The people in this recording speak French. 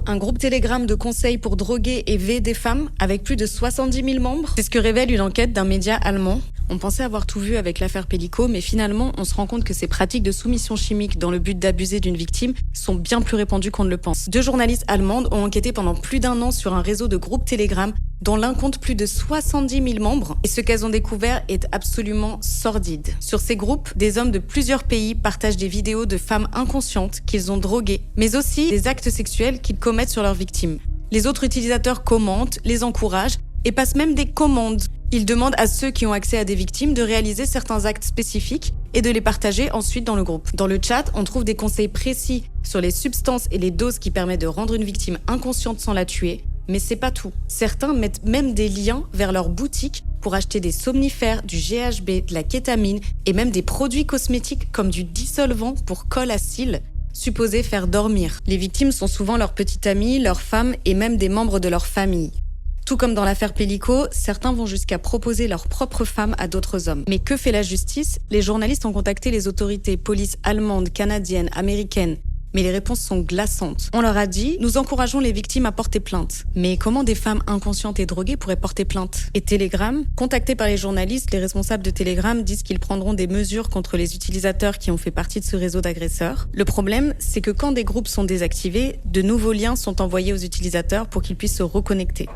un groupe Telegram de conseils pour droguer et veiller des femmes avec plus de 70 000 membres. C'est ce que révèle une enquête d'un média allemand. On pensait avoir tout vu avec l'affaire Pellico, mais finalement, on se rend compte que ces pratiques de soumission chimique dans le but d'abuser d'une victime sont bien plus répandues qu'on ne le pense. 2 journalistes allemandes ont enquêté pendant plus d'1 an sur un réseau de groupes Telegram dont l'un compte plus de 70 000 membres. Et ce qu'elles ont découvert est absolument sordide. Sur ces groupes, des hommes de plusieurs pays partagent des vidéos de femmes inconscientes qu'ils ont droguées, mais aussi des actes sexuels qu'ils commettent sur leurs victimes. Les autres utilisateurs commentent, les encouragent et passent même des commandes. Ils demandent à ceux qui ont accès à des victimes de réaliser certains actes spécifiques et de les partager ensuite dans le groupe. Dans le chat, on trouve des conseils précis sur les substances et les doses qui permettent de rendre une victime inconsciente sans la tuer. Mais c'est pas tout. Certains mettent même des liens vers leur boutique pour acheter des somnifères, du GHB, de la kétamine et même des produits cosmétiques comme du dissolvant pour colle à cils, supposés faire dormir. Les victimes sont souvent leurs petites amies, leurs femmes et même des membres de leur famille. Tout comme dans l'affaire Pellico, certains vont jusqu'à proposer leur propre femme à d'autres hommes. Mais que fait la justice? Les journalistes ont contacté les autorités police allemandes, canadiennes, américaines. Mais les réponses sont glaçantes. On leur a dit « Nous encourageons les victimes à porter plainte ». Mais comment des femmes inconscientes et droguées pourraient porter plainte? Et Telegram? Contactés par les journalistes, les responsables de Telegram disent qu'ils prendront des mesures contre les utilisateurs qui ont fait partie de ce réseau d'agresseurs. Le problème, c'est que quand des groupes sont désactivés, de nouveaux liens sont envoyés aux utilisateurs pour qu'ils puissent se reconnecter.